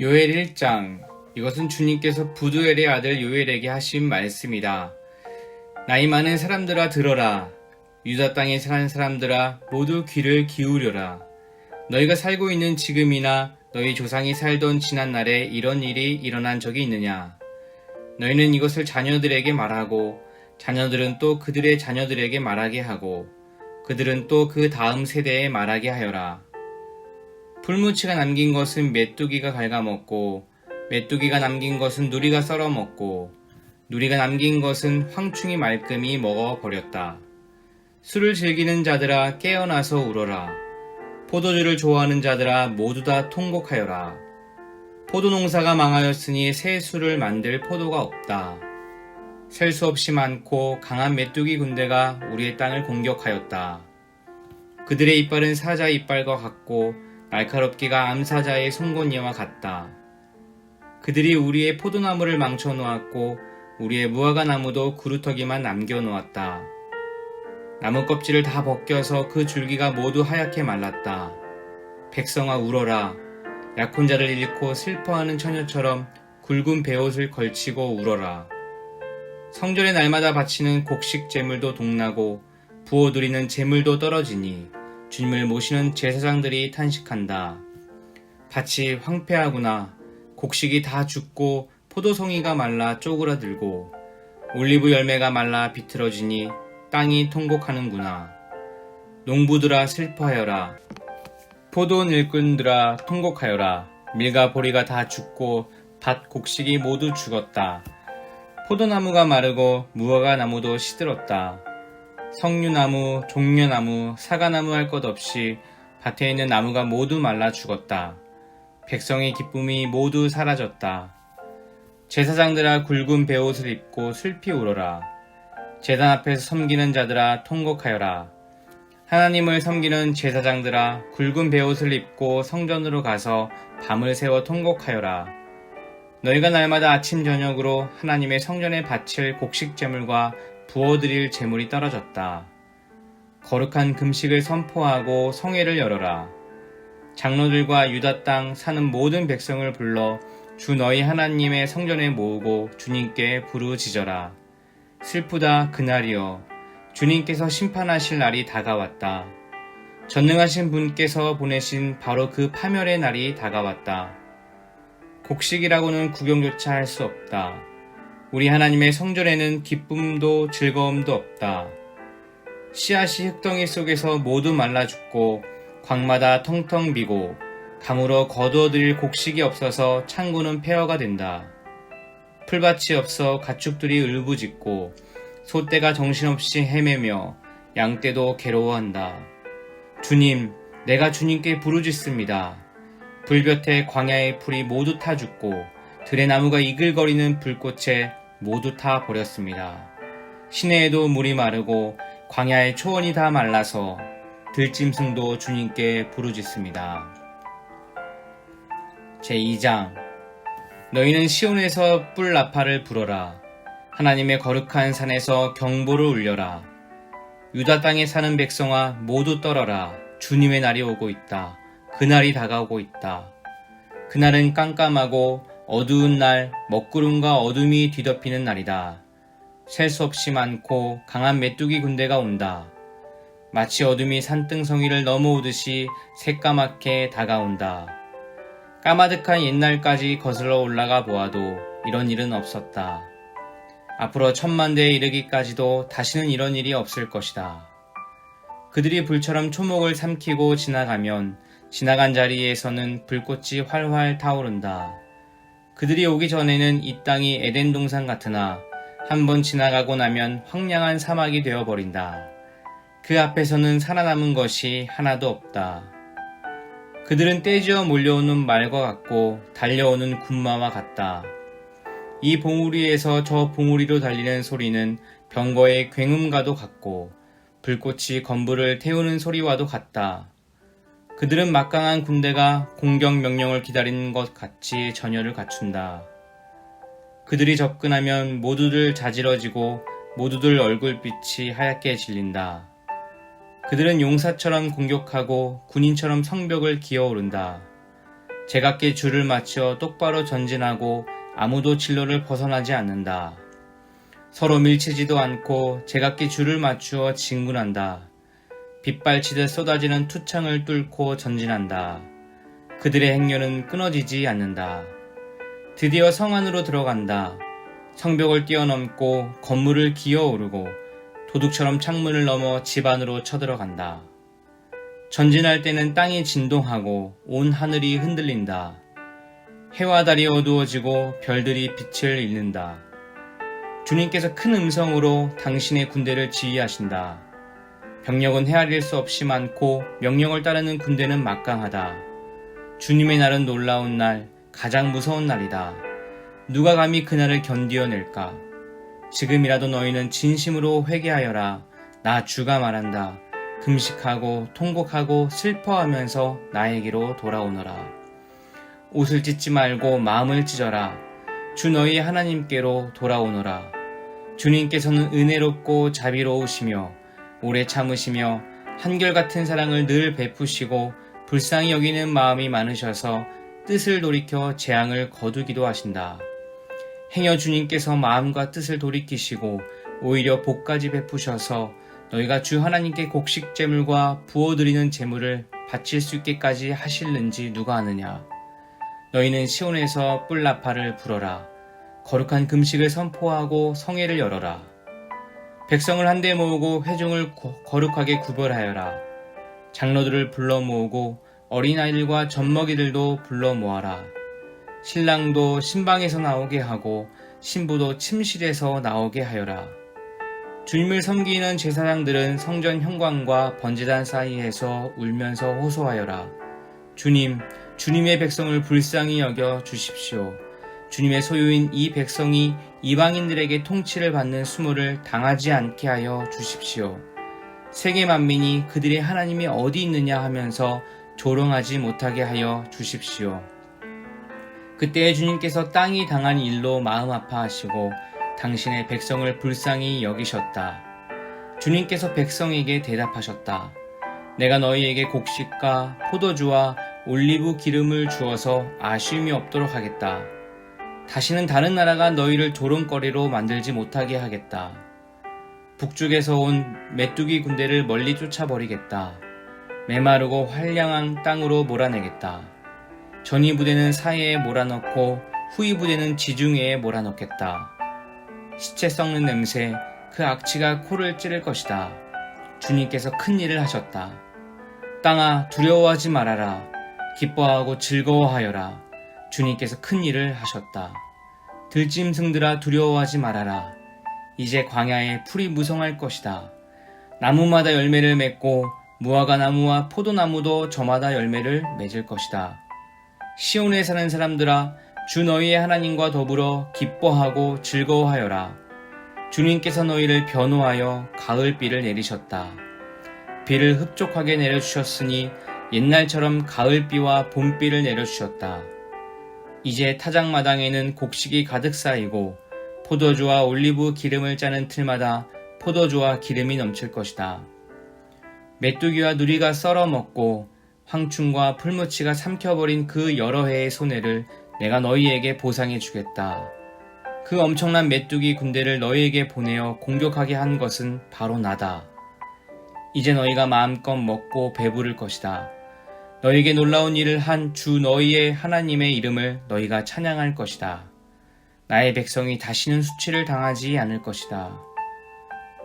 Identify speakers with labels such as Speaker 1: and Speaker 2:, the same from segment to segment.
Speaker 1: 요엘 1장. 이것은 주님께서 부두엘의 아들 요엘에게 하신 말씀이다. 나이 많은 사람들아 들어라. 유다 땅에 사는 사람들아 모두 귀를 기울여라. 너희가 살고 있는 지금이나 너희 조상이 살던 지난날에 이런 일이 일어난 적이 있느냐? 너희는 이것을 자녀들에게 말하고 자녀들은 또 그들의 자녀들에게 말하게 하고 그들은 또 그 다음 세대에 말하게 하여라. 풀무치가 남긴 것은 메뚜기가 갉아먹고 메뚜기가 남긴 것은 누리가 썰어먹고 누리가 남긴 것은 황충이 말끔히 먹어버렸다. 술을 즐기는 자들아 깨어나서 울어라. 포도주를 좋아하는 자들아 모두 다 통곡하여라. 포도농사가 망하였으니 새 술을 만들 포도가 없다. 셀 수 없이 많고 강한 메뚜기 군대가 우리의 땅을 공격하였다. 그들의 이빨은 사자 이빨과 같고 날카롭기가 암사자의 송곳니와 같다. 그들이 우리의 포도나무를 망쳐놓았고 우리의 무화과 나무도 구루터기만 남겨놓았다. 나무 껍질을 다 벗겨서 그 줄기가 모두 하얗게 말랐다. 백성아 울어라. 약혼자를 잃고 슬퍼하는 처녀처럼 굵은 베옷을 걸치고 울어라. 성전의 날마다 바치는 곡식 제물도 동나고 부어드리는 제물도 떨어지니 주님을 모시는 제사장들이 탄식한다. 밭이 황폐하구나. 곡식이 다 죽고 포도송이가 말라 쪼그라들고 올리브 열매가 말라 비틀어지니 땅이 통곡하는구나. 농부들아 슬퍼하여라. 포도 일꾼들아 통곡하여라. 밀과 보리가 다 죽고 밭 곡식이 모두 죽었다. 포도나무가 마르고 무화과 나무도 시들었다. 석류나무, 종려나무, 사과나무 할 것 없이 밭에 있는 나무가 모두 말라 죽었다. 백성의 기쁨이 모두 사라졌다. 제사장들아 굵은 베옷을 입고 슬피 울어라. 제단 앞에서 섬기는 자들아 통곡하여라. 하나님을 섬기는 제사장들아 굵은 베옷을 입고 성전으로 가서 밤을 새워 통곡하여라. 너희가 날마다 아침 저녁으로 하나님의 성전에 바칠 곡식 제물과 부어드릴 제물이 떨어졌다. 거룩한 금식을 선포하고 성회를 열어라. 장로들과 유다 땅 사는 모든 백성을 불러 주 너희 하나님의 성전에 모으고 주님께 부르짖어라. 슬프다 그날이여. 주님께서 심판하실 날이 다가왔다. 전능하신 분께서 보내신 바로 그 파멸의 날이 다가왔다. 곡식이라고는 구경조차 할 수 없다. 우리 하나님의 성전에는 기쁨도 즐거움도 없다. 씨앗이 흙덩이 속에서 모두 말라 죽고 광마다 텅텅 비고 강으로 거두어들일 곡식이 없어서 창고는 폐허가 된다. 풀밭이 없어 가축들이 울부짖고 소떼가 정신없이 헤매며 양떼도 괴로워한다. 주님, 내가 주님께 부르짖습니다. 불볕에 광야의 풀이 모두 타 죽고 들의 나무가 이글거리는 불꽃에 모두 타 버렸습니다. 시내에도 물이 마르고 광야의 초원이 다 말라서 들짐승도 주님께 부르짖습니다. 제2장. 너희는 시온에서 뿔 나팔을 불어라. 하나님의 거룩한 산에서 경보를 울려라. 유다 땅에 사는 백성아 모두 떨어라. 주님의 날이 오고 있다. 그날이 다가오고 있다. 그날은 깜깜하고 어두운 날, 먹구름과 어둠이 뒤덮이는 날이다. 셀 수 없이 많고 강한 메뚜기 군대가 온다. 마치 어둠이 산등성이를 넘어오듯이 새까맣게 다가온다. 까마득한 옛날까지 거슬러 올라가 보아도 이런 일은 없었다. 앞으로 천만대에 이르기까지도 다시는 이런 일이 없을 것이다. 그들이 불처럼 초목을 삼키고 지나가면 지나간 자리에서는 불꽃이 활활 타오른다. 그들이 오기 전에는 이 땅이 에덴 동산 같으나 한번 지나가고 나면 황량한 사막이 되어버린다. 그 앞에서는 살아남은 것이 하나도 없다. 그들은 떼지어 몰려오는 말과 같고 달려오는 군마와 같다. 이 봉우리에서 저 봉우리로 달리는 소리는 병거의 굉음과도 같고 불꽃이 건부를 태우는 소리와도 같다. 그들은 막강한 군대가 공격 명령을 기다리는 것 같이 전열을 갖춘다. 그들이 접근하면 모두들 자지러지고 모두들 얼굴빛이 하얗게 질린다. 그들은 용사처럼 공격하고 군인처럼 성벽을 기어오른다. 제각기 줄을 맞춰 똑바로 전진하고 아무도 진로를 벗어나지 않는다. 서로 밀치지도 않고 제각기 줄을 맞추어 진군한다. 빗발치듯 쏟아지는 투창을 뚫고 전진한다. 그들의 행렬은 끊어지지 않는다. 드디어 성 안으로 들어간다. 성벽을 뛰어넘고 건물을 기어오르고 도둑처럼 창문을 넘어 집 안으로 쳐들어간다. 전진할 때는 땅이 진동하고 온 하늘이 흔들린다. 해와 달이 어두워지고 별들이 빛을 잃는다. 주님께서 큰 음성으로 당신의 군대를 지휘하신다. 병력은 헤아릴 수 없이 많고 명령을 따르는 군대는 막강하다. 주님의 날은 놀라운 날, 가장 무서운 날이다. 누가 감히 그날을 견디어낼까? 지금이라도 너희는 진심으로 회개하여라. 나 주가 말한다. 금식하고 통곡하고 슬퍼하면서 나에게로 돌아오너라. 옷을 찢지 말고 마음을 찢어라. 주 너희의 하나님께로 돌아오너라. 주님께서는 은혜롭고 자비로우시며 오래 참으시며 한결같은 사랑을 늘 베푸시고 불쌍히 여기는 마음이 많으셔서 뜻을 돌이켜 재앙을 거두기도 하신다. 행여 주님께서 마음과 뜻을 돌이키시고 오히려 복까지 베푸셔서 너희가 주 하나님께 곡식 제물과 부어드리는 제물을 바칠 수 있게까지 하실는지 누가 아느냐. 너희는 시온에서 뿔나파를 불어라. 거룩한 금식을 선포하고 성회를 열어라. 백성을 한데 모으고 회중을 거룩하게 구별하여라. 장로들을 불러 모으고 어린아이들과 젖먹이들도 불러 모아라. 신랑도 신방에서 나오게 하고 신부도 침실에서 나오게 하여라. 주님을 섬기는 제사장들은 성전 현관과 번제단 사이에서 울면서 호소하여라. 주님, 주님의 백성을 불쌍히 여겨 주십시오. 주님의 소유인 이 백성이 이방인들에게 통치를 받는 수모를 당하지 않게 하여 주십시오. 세계 만민이 그들의 하나님이 어디 있느냐 하면서 조롱하지 못하게 하여 주십시오. 그때 주님께서 땅이 당한 일로 마음 아파하시고 당신의 백성을 불쌍히 여기셨다. 주님께서 백성에게 대답하셨다. 내가 너희에게 곡식과 포도주와 올리브 기름을 주어서 아쉬움이 없도록 하겠다. 다시는 다른 나라가 너희를 조롱거리로 만들지 못하게 하겠다. 북쪽에서 온 메뚜기 군대를 멀리 쫓아버리겠다. 메마르고 활량한 땅으로 몰아내겠다. 전위 부대는 사해에 몰아넣고 후위 부대는 지중해에 몰아넣겠다. 시체 썩는 냄새, 그 악취가 코를 찌를 것이다. 주님께서 큰 일을 하셨다. 땅아, 두려워하지 말아라. 기뻐하고 즐거워하여라. 주님께서 큰 일을 하셨다. 들짐승들아, 두려워하지 말아라. 이제 광야에 풀이 무성할 것이다. 나무마다 열매를 맺고 무화과 나무와 포도나무도 저마다 열매를 맺을 것이다. 시온에 사는 사람들아, 주 너희의 하나님과 더불어 기뻐하고 즐거워하여라. 주님께서 너희를 변호하여 가을비를 내리셨다. 비를 흡족하게 내려주셨으니 옛날처럼 가을비와 봄비를 내려주셨다. 이제 타작마당에는 곡식이 가득 쌓이고 포도주와 올리브 기름을 짜는 틀마다 포도주와 기름이 넘칠 것이다. 메뚜기와 누리가 썰어 먹고 황충과 풀무치가 삼켜버린 그 여러 해의 손해를 내가 너희에게 보상해 주겠다. 그 엄청난 메뚜기 군대를 너희에게 보내어 공격하게 한 것은 바로 나다. 이제 너희가 마음껏 먹고 배부를 것이다. 너희에게 놀라운 일을 한 주 너희의 하나님의 이름을 너희가 찬양할 것이다. 나의 백성이 다시는 수치를 당하지 않을 것이다.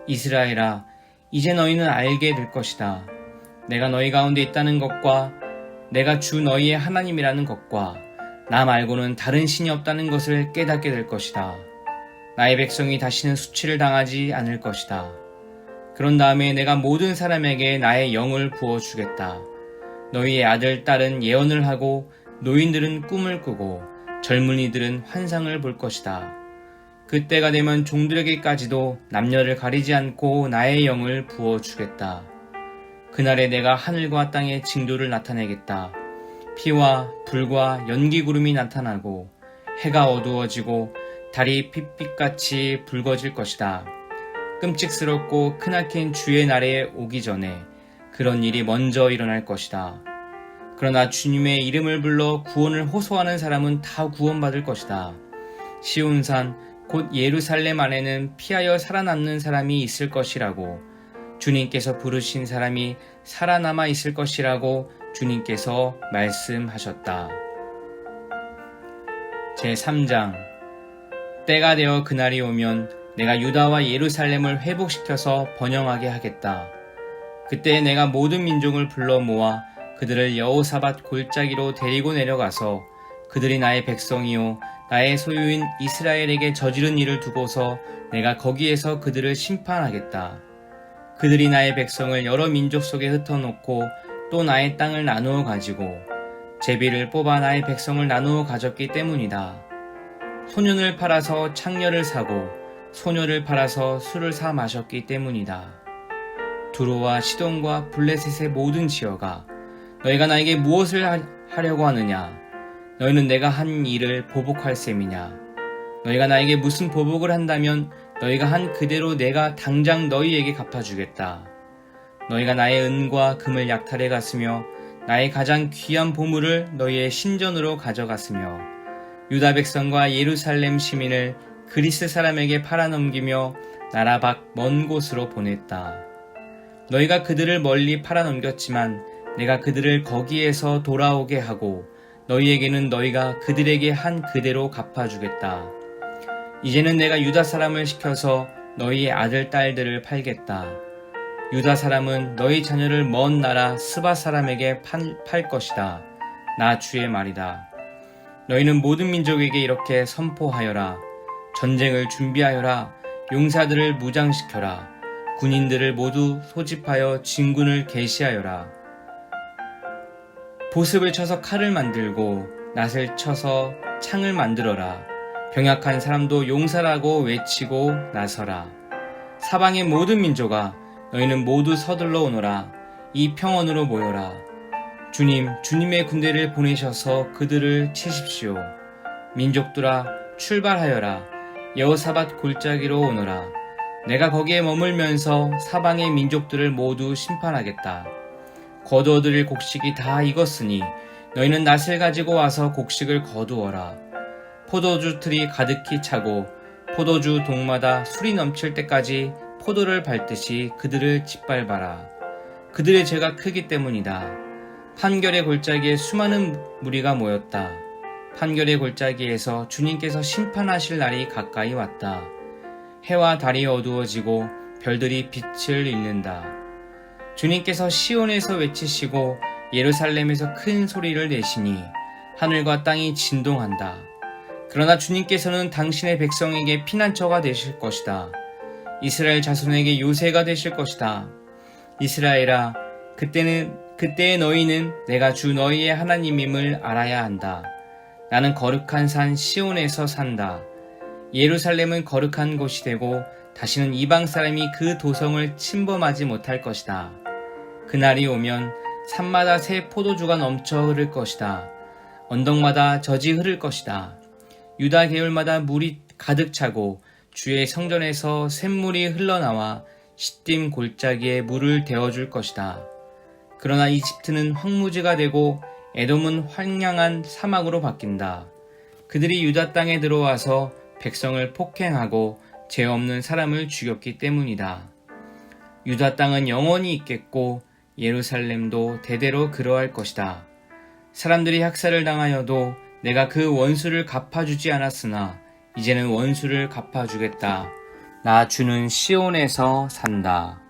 Speaker 1: 이스라엘아, 이제 너희는 알게 될 것이다. 내가 너희 가운데 있다는 것과 내가 주 너희의 하나님이라는 것과 나 말고는 다른 신이 없다는 것을 깨닫게 될 것이다. 나의 백성이 다시는 수치를 당하지 않을 것이다. 그런 다음에 내가 모든 사람에게 나의 영을 부어주겠다. 너희의 아들, 딸은 예언을 하고 노인들은 꿈을 꾸고 젊은이들은 환상을 볼 것이다. 그때가 되면 종들에게까지도 남녀를 가리지 않고 나의 영을 부어주겠다. 그날에 내가 하늘과 땅의 징조를 나타내겠다. 피와 불과 연기구름이 나타나고 해가 어두워지고 달이 핏빛같이 붉어질 것이다. 끔찍스럽고 크나큰 주의 날에 오기 전에 그런 일이 먼저 일어날 것이다. 그러나 주님의 이름을 불러 구원을 호소하는 사람은 다 구원받을 것이다. 시온산 곧 예루살렘 안에는 피하여 살아남는 사람이 있을 것이라고, 주님께서 부르신 사람이 살아남아 있을 것이라고 주님께서 말씀하셨다. 제3장. 때가 되어 그날이 오면 내가 유다와 예루살렘을 회복시켜서 번영하게 하겠다. 그때 내가 모든 민족을 불러 모아 그들을 여호사밧 골짜기로 데리고 내려가서 그들이 나의 백성이요 나의 소유인 이스라엘에게 저지른 일을 두고서 내가 거기에서 그들을 심판하겠다. 그들이 나의 백성을 여러 민족 속에 흩어놓고 또 나의 땅을 나누어 가지고 제비를 뽑아 나의 백성을 나누어 가졌기 때문이다. 소년을 팔아서 창녀를 사고 소녀를 팔아서 술을 사 마셨기 때문이다. 두로와 시돈과 블레셋의 모든 지어가 너희가 나에게 무엇을 하려고 하느냐? 너희는 내가 한 일을 보복할 셈이냐? 너희가 나에게 무슨 보복을 한다면 너희가 한 그대로 내가 당장 너희에게 갚아주겠다. 너희가 나의 은과 금을 약탈해 갔으며 나의 가장 귀한 보물을 너희의 신전으로 가져갔으며 유다 백성과 예루살렘 시민을 그리스 사람에게 팔아넘기며 나라 밖 먼 곳으로 보냈다. 너희가 그들을 멀리 팔아넘겼지만 내가 그들을 거기에서 돌아오게 하고 너희에게는 너희가 그들에게 한 그대로 갚아주겠다. 이제는 내가 유다 사람을 시켜서 너희의 아들 딸들을 팔겠다. 유다 사람은 너희 자녀를 먼 나라 스바 사람에게 팔 것이다. 나 주의 말이다. 너희는 모든 민족에게 이렇게 선포하여라. 전쟁을 준비하여라. 용사들을 무장시켜라. 군인들을 모두 소집하여 진군을 개시하여라. 보습을 쳐서 칼을 만들고 낫을 쳐서 창을 만들어라. 병약한 사람도 용사라고 외치고 나서라. 사방의 모든 민족아, 너희는 모두 서둘러 오너라. 이 평원으로 모여라. 주님의 군대를 보내셔서 그들을 치십시오. 민족들아, 출발하여라. 여호사밧 골짜기로 오너라. 내가 거기에 머물면서 사방의 민족들을 모두 심판하겠다. 거두어들일 곡식이 다 익었으니 너희는 낫을 가지고 와서 곡식을 거두어라. 포도주 틀이 가득히 차고 포도주 동마다 술이 넘칠 때까지 포도를 밟듯이 그들을 짓밟아라. 그들의 죄가 크기 때문이다. 판결의 골짜기에 수많은 무리가 모였다. 판결의 골짜기에서 주님께서 심판하실 날이 가까이 왔다. 해와 달이 어두워지고 별들이 빛을 잃는다. 주님께서 시온에서 외치시고 예루살렘에서 큰 소리를 내시니 하늘과 땅이 진동한다. 그러나 주님께서는 당신의 백성에게 피난처가 되실 것이다. 이스라엘 자손에게 요새가 되실 것이다. 이스라엘아, 그때의 너희는 내가 주 너희의 하나님임을 알아야 한다. 나는 거룩한 산 시온에서 산다. 예루살렘은 거룩한 곳이 되고 다시는 이방 사람이 그 도성을 침범하지 못할 것이다. 그날이 오면 산마다 새 포도주가 넘쳐 흐를 것이다. 언덕마다 젖이 흐를 것이다. 유다 계율마다 물이 가득 차고 주의 성전에서 샘물이 흘러나와 시딤 골짜기에 물을 데워줄 것이다. 그러나 이집트는 황무지가 되고 에돔은 황량한 사막으로 바뀐다. 그들이 유다 땅에 들어와서 백성을 폭행하고 죄 없는 사람을 죽였기 때문이다. 유다 땅은 영원히 있겠고 예루살렘도 대대로 그러할 것이다. 사람들이 학살을 당하여도 내가 그 원수를 갚아주지 않았으나 이제는 원수를 갚아주겠다. 나 주는 시온에서 산다.